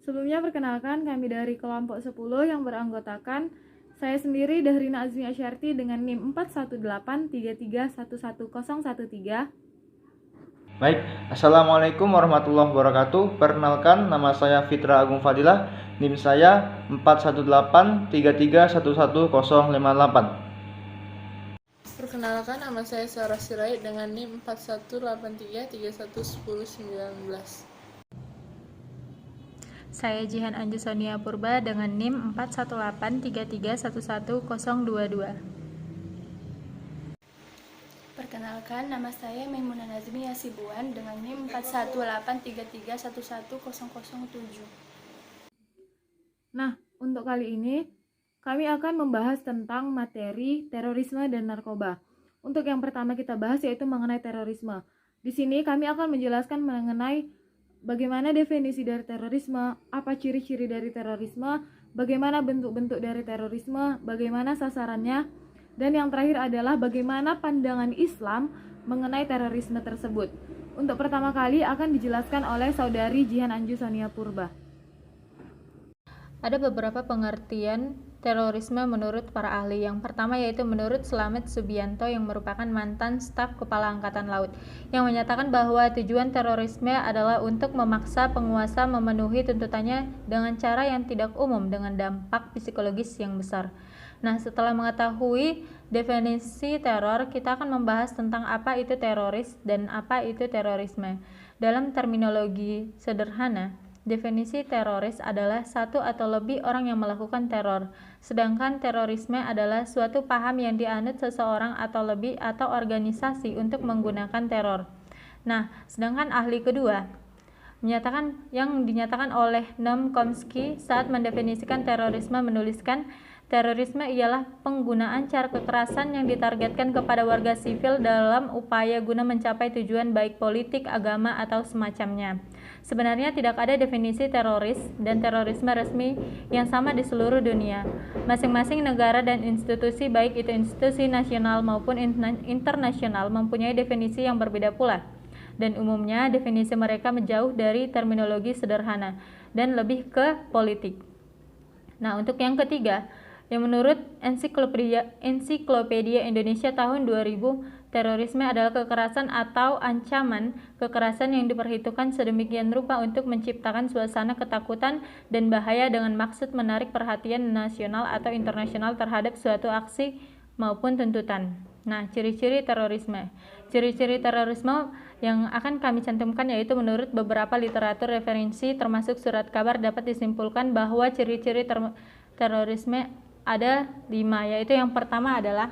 Sebelumnya perkenalkan kami dari kelompok 10 yang beranggotakan saya sendiri Dahrina Azmi Asyarti dengan NIM 41833111013. Baik, Assalamualaikum warahmatullahi wabarakatuh. Perkenalkan, nama saya Fitra Agung Fadilah, NIM saya 41833111058. Perkenalkan, nama saya Sarah Sirait dengan NIM 4183311019. Saya Jihan Anju Sonia Purba dengan NIM 41833111022. Perkenalkan, nama saya Maimunah Nazmi Hasibuan dengan NIM 41833111007. Nah, untuk kali ini kami akan membahas tentang materi terorisme dan narkoba. Untuk yang pertama kita bahas yaitu mengenai terorisme. Di sini kami akan menjelaskan mengenai bagaimana definisi dari terorisme, apa ciri-ciri dari terorisme, bagaimana bentuk-bentuk dari terorisme, bagaimana sasarannya, dan yang terakhir adalah bagaimana pandangan Islam mengenai terorisme tersebut. Untuk pertama kali akan dijelaskan oleh Saudari Jihan Anju Sonia Purba. Ada beberapa pengertian terorisme menurut para ahli. Yang pertama yaitu menurut Slamet Subianto yang merupakan mantan staf Kepala Angkatan Laut, yang menyatakan bahwa tujuan terorisme adalah untuk memaksa penguasa memenuhi tuntutannya dengan cara yang tidak umum dengan dampak psikologis yang besar. Nah, setelah mengetahui definisi teror, kita akan membahas tentang apa itu teroris dan apa itu terorisme. Dalam terminologi sederhana, definisi teroris adalah satu atau lebih orang yang melakukan teror, sedangkan terorisme adalah suatu paham yang dianut seseorang atau lebih atau organisasi untuk menggunakan teror. Nah, sedangkan ahli kedua dinyatakan oleh Noam Chomsky saat mendefinisikan terorisme menuliskan, terorisme ialah penggunaan cara kekerasan yang ditargetkan kepada warga sivil dalam upaya guna mencapai tujuan baik politik, agama, atau semacamnya. Sebenarnya tidak ada definisi teroris dan terorisme resmi yang sama di seluruh dunia. Masing-masing negara dan institusi, baik itu institusi nasional maupun internasional, mempunyai definisi yang berbeda pula. Dan umumnya definisi mereka menjauh dari terminologi sederhana dan lebih ke politik. Nah, untuk yang ketiga, yang menurut Ensiklopedia Indonesia tahun 2000, terorisme adalah kekerasan atau ancaman kekerasan yang diperhitungkan sedemikian rupa untuk menciptakan suasana ketakutan dan bahaya dengan maksud menarik perhatian nasional atau internasional terhadap suatu aksi maupun tuntutan. Nah, ciri-ciri terorisme. Ciri-ciri terorisme yang akan kami cantumkan yaitu menurut beberapa literatur referensi termasuk surat kabar dapat disimpulkan bahwa ciri-ciri terorisme ada 5, yaitu yang pertama adalah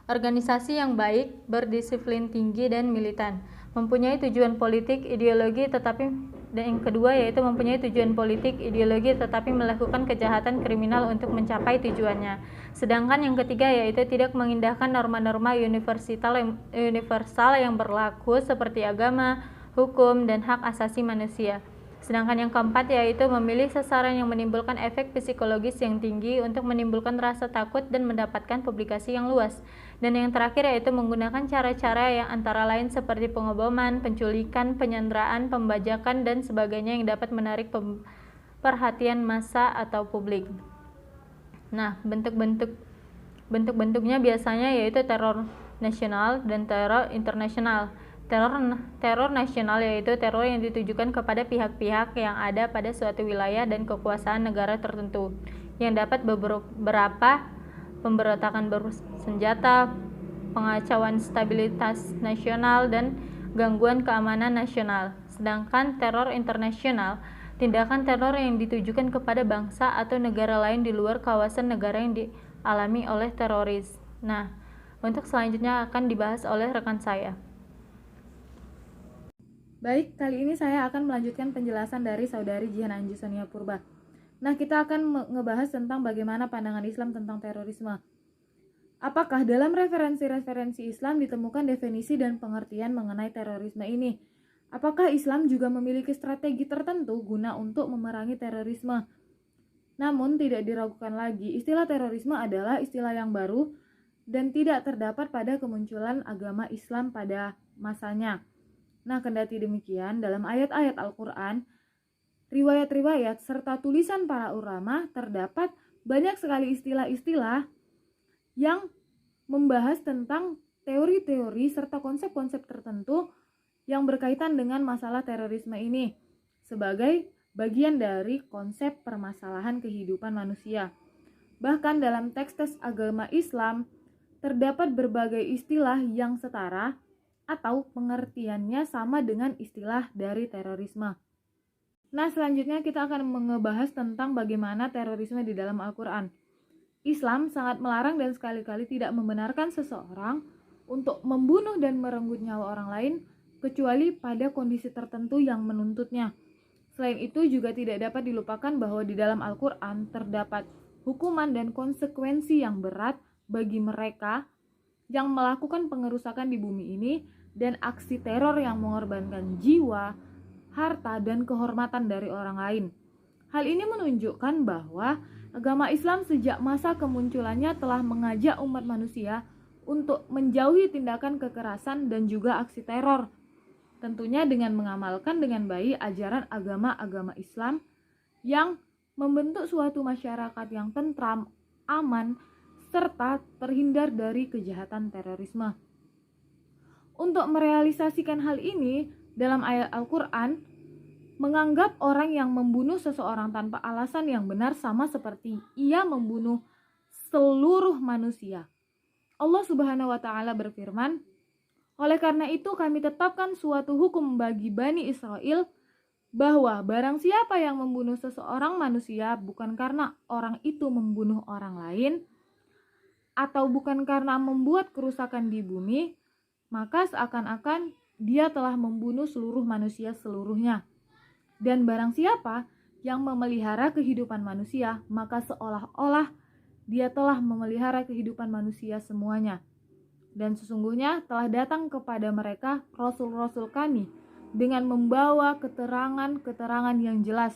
organisasi yang baik, berdisiplin tinggi dan militan, mempunyai tujuan politik, ideologi dan yang kedua yaitu mempunyai tujuan politik, ideologi tetapi melakukan kejahatan kriminal untuk mencapai tujuannya. Sedangkan yang ketiga yaitu tidak mengindahkan norma-norma universal yang berlaku seperti agama, hukum, dan hak asasi manusia. Sedangkan yang keempat yaitu memilih sasaran yang menimbulkan efek psikologis yang tinggi untuk menimbulkan rasa takut dan mendapatkan publikasi yang luas. Dan yang terakhir yaitu menggunakan cara-cara yang antara lain seperti pengeboman, penculikan, penyanderaan, pembajakan, dan sebagainya yang dapat menarik perhatian massa atau publik. Nah, bentuk-bentuknya biasanya yaitu teror nasional dan teror internasional. Teror nasional yaitu teror yang ditujukan kepada pihak-pihak yang ada pada suatu wilayah dan kekuasaan negara tertentu, yang dapat beberapa pemberontakan bersenjata, pengacauan stabilitas nasional, dan gangguan keamanan nasional. Sedangkan teror internasional, tindakan teror yang ditujukan kepada bangsa atau negara lain di luar kawasan negara yang dialami oleh teroris. Nah, untuk selanjutnya akan dibahas oleh rekan saya. Baik, kali ini saya akan melanjutkan penjelasan dari Saudari Jihan Anju Sonia Purba. Nah, kita akan ngebahas tentang bagaimana pandangan Islam tentang terorisme. Apakah dalam referensi-referensi Islam ditemukan definisi dan pengertian mengenai terorisme ini? Apakah Islam juga memiliki strategi tertentu guna untuk memerangi terorisme? Namun, tidak diragukan lagi, istilah terorisme adalah istilah yang baru dan tidak terdapat pada kemunculan agama Islam pada masanya. Nah, kendati demikian, dalam ayat-ayat Al-Quran riwayat-riwayat serta tulisan para ulama terdapat banyak sekali istilah-istilah yang membahas tentang teori-teori serta konsep-konsep tertentu yang berkaitan dengan masalah terorisme ini sebagai bagian dari konsep permasalahan kehidupan manusia. Bahkan dalam teks-teks agama Islam terdapat berbagai istilah yang setara atau pengertiannya sama dengan istilah dari terorisme. Nah, selanjutnya kita akan mengebahas tentang bagaimana terorisme di dalam Al-Quran. Islam sangat melarang dan sekali-kali tidak membenarkan seseorang untuk membunuh dan merenggut nyawa orang lain kecuali pada kondisi tertentu yang menuntutnya. Selain itu juga tidak dapat dilupakan bahwa di dalam Al-Quran terdapat hukuman dan konsekuensi yang berat bagi mereka yang melakukan pengerusakan di bumi ini dan aksi teror yang mengorbankan jiwa, harta, dan kehormatan dari orang lain. Hal ini menunjukkan bahwa agama Islam sejak masa kemunculannya telah mengajak umat manusia untuk menjauhi tindakan kekerasan dan juga aksi teror. Tentunya dengan mengamalkan dengan baik ajaran agama-agama Islam yang membentuk suatu masyarakat yang tentram, aman, serta terhindar dari kejahatan terorisme. Untuk merealisasikan hal ini, dalam ayat Al-Quran, menganggap orang yang membunuh seseorang tanpa alasan yang benar sama seperti ia membunuh seluruh manusia. Allah Subhanahu wa Ta'ala berfirman, "Oleh karena itu kami tetapkan suatu hukum bagi Bani Israel bahwa barang siapa yang membunuh seseorang manusia bukan karena orang itu membunuh orang lain atau bukan karena membuat kerusakan di bumi, maka seakan-akan dia telah membunuh seluruh manusia seluruhnya. Dan barang siapa yang memelihara kehidupan manusia, maka seolah-olah dia telah memelihara kehidupan manusia semuanya. Dan sesungguhnya telah datang kepada mereka rasul-rasul kami dengan membawa keterangan-keterangan yang jelas.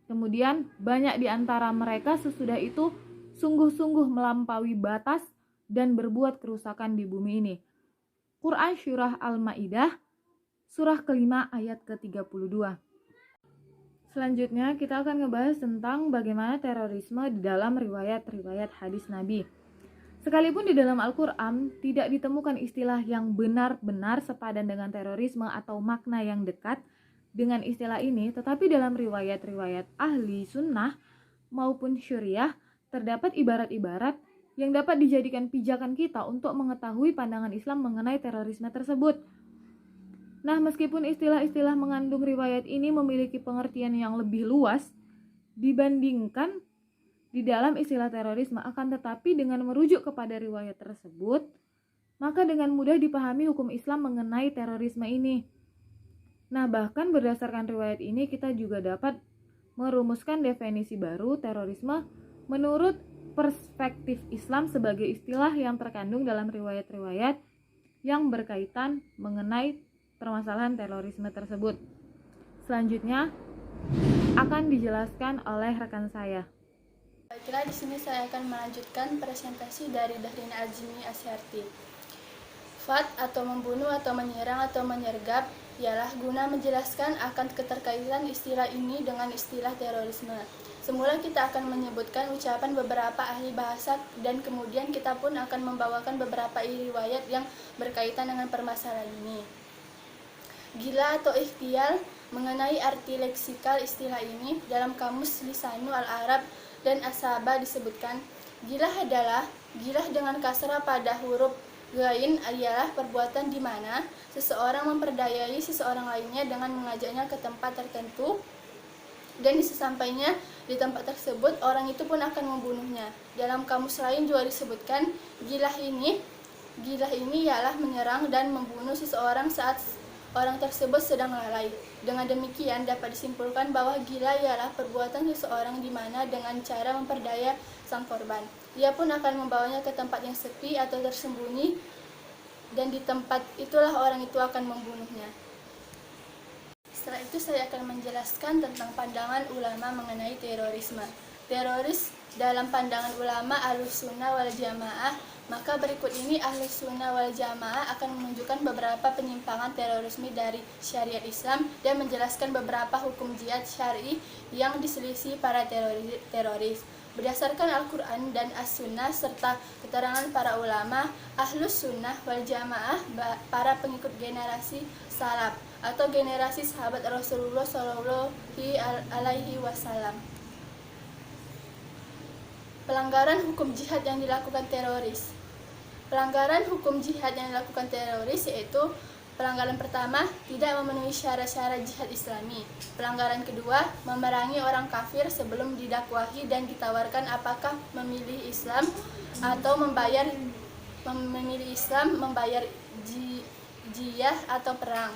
Kemudian banyak di antara mereka sesudah itu sungguh-sungguh melampaui batas dan berbuat kerusakan di bumi ini." Quran Surah Al-Ma'idah, surah kelima ayat ke-32. Selanjutnya kita akan ngebahas tentang bagaimana terorisme di dalam riwayat-riwayat hadis Nabi. Sekalipun di dalam Al-Quran tidak ditemukan istilah yang benar-benar sepadan dengan terorisme atau makna yang dekat dengan istilah ini, tetapi dalam riwayat-riwayat ahli sunnah maupun syariah terdapat ibarat-ibarat yang dapat dijadikan pijakan kita untuk mengetahui pandangan Islam mengenai terorisme tersebut. Nah, meskipun istilah-istilah mengandung riwayat ini memiliki pengertian yang lebih luas dibandingkan di dalam istilah terorisme, akan tetapi dengan merujuk kepada riwayat tersebut, maka dengan mudah dipahami hukum Islam mengenai terorisme ini. Nah, bahkan berdasarkan riwayat ini kita juga dapat merumuskan definisi baru terorisme menurut perspektif Islam sebagai istilah yang terkandung dalam riwayat-riwayat yang berkaitan mengenai permasalahan terorisme tersebut. Selanjutnya akan dijelaskan oleh rekan saya. Baiklah, di sini saya akan melanjutkan presentasi dari Dahrina Azmi Asyarti. Fat atau membunuh atau menyerang atau menyergap ialah guna menjelaskan akan keterkaitan istilah ini dengan istilah terorisme. Semula kita akan menyebutkan ucapan beberapa ahli bahasa dan kemudian kita pun akan membawakan beberapa riwayat yang berkaitan dengan permasalahan ini. Gila atau ikhtial mengenai arti leksikal istilah ini dalam kamus Lisanul Arab dan Asaba disebutkan, gilah adalah gilah dengan kasrah pada huruf ghain ialah perbuatan di mana seseorang memperdayai seseorang lainnya dengan mengajaknya ke tempat tertentu dan sesampainya di tempat tersebut orang itu pun akan membunuhnya. Dalam kamus lain juga disebutkan gilah ini ialah menyerang dan membunuh seseorang saat orang tersebut sedang lalai. Dengan demikian dapat disimpulkan bahwa gila ialah perbuatan seseorang di mana dengan cara memperdaya sang korban, ia pun akan membawanya ke tempat yang sepi atau tersembunyi dan di tempat itulah orang itu akan membunuhnya. Setelah itu saya akan menjelaskan tentang pandangan ulama mengenai terorisme. teroris dalam pandangan ulama Ahlus Sunnah wal Jamaah, maka berikut ini Ahlus Sunnah wal Jamaah akan menunjukkan beberapa penyimpangan terorisme dari syariat Islam dan menjelaskan beberapa hukum jihad syar'i yang diselisih para teroris. Berdasarkan Al-Quran dan As-Sunnah serta keterangan para ulama Ahlus Sunnah wal Jamaah, para pengikut generasi salaf atau generasi sahabat Rasulullah Shallallahu Alaihi Wasallam. Pelanggaran hukum jihad yang dilakukan teroris. Pelanggaran hukum jihad yang dilakukan teroris yaitu: pelanggaran pertama, tidak memenuhi syarat-syarat jihad Islami. Pelanggaran kedua, memerangi orang kafir sebelum didakwahi dan ditawarkan apakah memilih Islam atau membayar jizyah atau perang.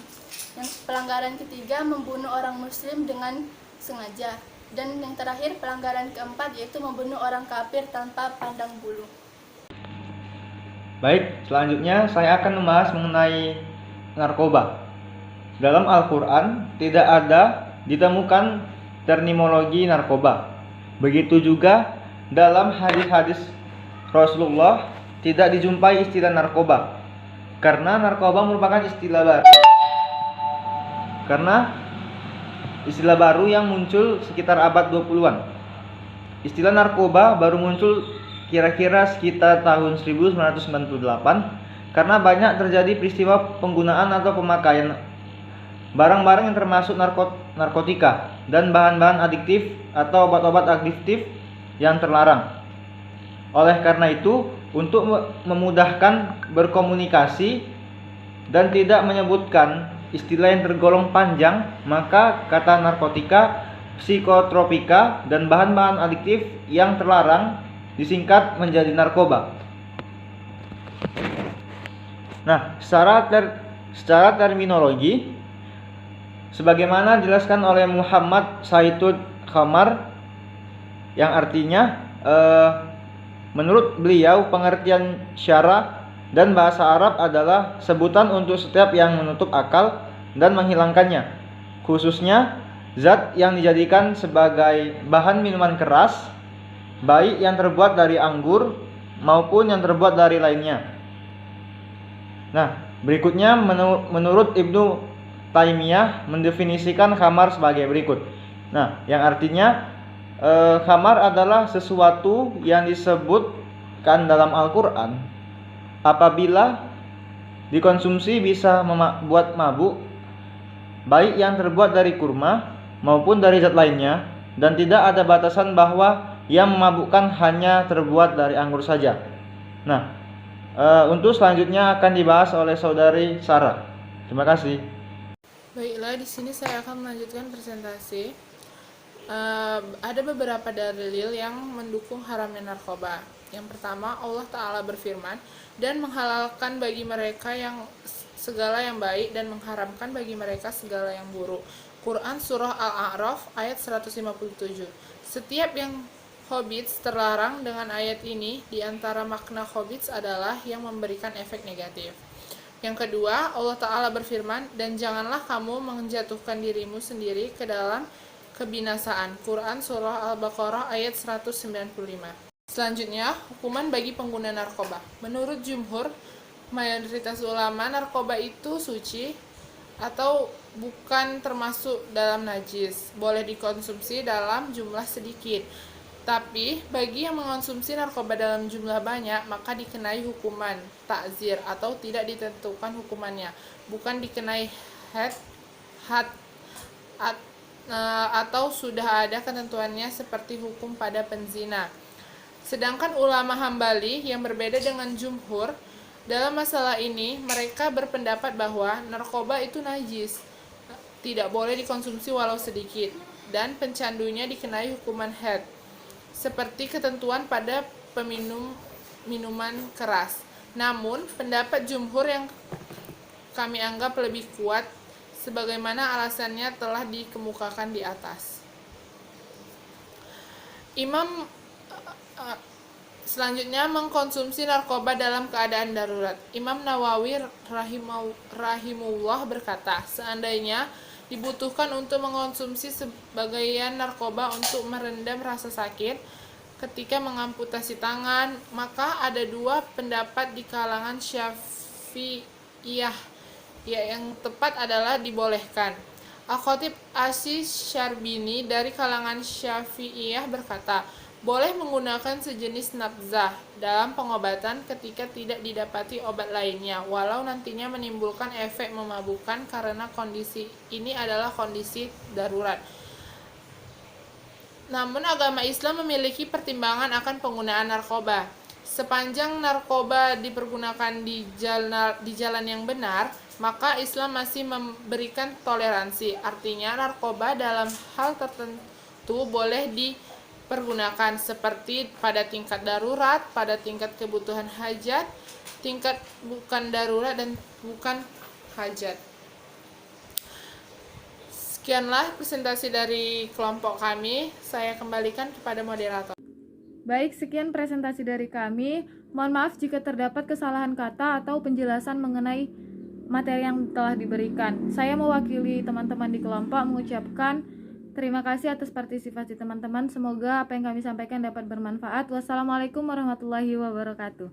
Yang pelanggaran ketiga, membunuh orang muslim dengan sengaja. Dan yang terakhir, pelanggaran keempat yaitu membunuh orang kafir tanpa pandang bulu. Baik, selanjutnya saya akan membahas mengenai narkoba. Dalam Al-Quran tidak ada ditemukan terminologi narkoba. Begitu juga dalam hadis-hadis Rasulullah tidak dijumpai istilah narkoba. Karena narkoba merupakan istilah baru. Istilah baru yang muncul sekitar abad 20-an. Istilah narkoba baru muncul kira-kira sekitar tahun 1998 karena banyak terjadi peristiwa penggunaan atau pemakaian barang-barang yang termasuk narkotika dan bahan-bahan adiktif atau obat-obat adiktif yang terlarang. Oleh karena itu, untuk memudahkan berkomunikasi dan tidak menyebutkan istilah yang tergolong panjang, maka kata narkotika, psikotropika, dan bahan-bahan adiktif yang terlarang disingkat menjadi narkoba. Nah, secara terminologi, sebagaimana dijelaskan oleh Muhammad Saidud Khamar, yang artinya menurut beliau pengertian syara dan bahasa Arab adalah sebutan untuk setiap yang menutup akal dan menghilangkannya, khususnya zat yang dijadikan sebagai bahan minuman keras, baik yang terbuat dari anggur maupun yang terbuat dari lainnya. Nah, berikutnya menurut Ibnu Taimiyah mendefinisikan khamar sebagai berikut. Nah, yang artinya khamar adalah sesuatu yang disebutkan dalam Al-Quran apabila dikonsumsi bisa membuat mabuk, baik yang terbuat dari kurma maupun dari zat lainnya, dan tidak ada batasan bahwa yang memabukkan hanya terbuat dari anggur saja. Nah, untuk selanjutnya akan dibahas oleh saudari Sarah. Terima kasih. Baiklah, di sini saya akan melanjutkan presentasi. Ada beberapa dalil yang mendukung haramnya narkoba. Yang pertama, Allah Ta'ala berfirman, dan menghalalkan bagi mereka yang segala yang baik dan mengharamkan bagi mereka segala yang buruk. Quran Surah Al-A'raf ayat 157. Setiap yang khabits terlarang dengan ayat ini. Di antara makna khabits adalah yang memberikan efek negatif. Yang kedua, Allah Ta'ala berfirman, dan janganlah kamu menjatuhkan dirimu sendiri ke dalam kebinasaan. Quran Surah Al-Baqarah ayat 195. Selanjutnya, hukuman bagi pengguna narkoba. Menurut jumhur, mayoritas ulama, narkoba itu suci atau bukan termasuk dalam najis. Boleh dikonsumsi dalam jumlah sedikit. Tapi, bagi yang mengonsumsi narkoba dalam jumlah banyak, maka dikenai hukuman takzir atau tidak ditentukan hukumannya. Bukan dikenai had atau sudah ada ketentuannya seperti hukum pada penzina. Sedangkan ulama Hambali yang berbeda dengan jumhur, dalam masalah ini mereka berpendapat bahwa narkoba itu najis, tidak boleh dikonsumsi walau sedikit, dan pencandunya dikenai hukuman had, seperti ketentuan pada minuman keras. Namun, pendapat jumhur yang kami anggap lebih kuat, sebagaimana alasannya telah dikemukakan di atas. Selanjutnya, mengkonsumsi narkoba dalam keadaan darurat. Imam Nawawi rahimahullah berkata, seandainya dibutuhkan untuk mengonsumsi sebagian narkoba untuk meredam rasa sakit ketika mengamputasi tangan, maka ada dua pendapat di kalangan Syafi'iyah. Yang tepat adalah dibolehkan. Al-Khatib Asy-Syarbini dari kalangan Syafi'iyah berkata, boleh menggunakan sejenis nabzah dalam pengobatan ketika tidak didapati obat lainnya, walau nantinya menimbulkan efek memabukkan karena kondisi ini adalah kondisi darurat. Namun agama Islam memiliki pertimbangan akan penggunaan narkoba. Sepanjang narkoba dipergunakan di jalan yang benar, maka Islam masih memberikan toleransi. Artinya narkoba dalam hal tertentu boleh dipergunakan seperti pada tingkat darurat, pada tingkat kebutuhan hajat, tingkat bukan darurat dan bukan hajat. Sekianlah presentasi dari kelompok kami. Saya kembalikan kepada moderator. Baik, sekian presentasi dari kami. Mohon maaf jika terdapat kesalahan kata atau penjelasan mengenai materi yang telah diberikan. Saya mewakili teman-teman di kelompok mengucapkan terima kasih atas partisipasi teman-teman. Semoga apa yang kami sampaikan dapat bermanfaat. Wassalamualaikum warahmatullahi wabarakatuh.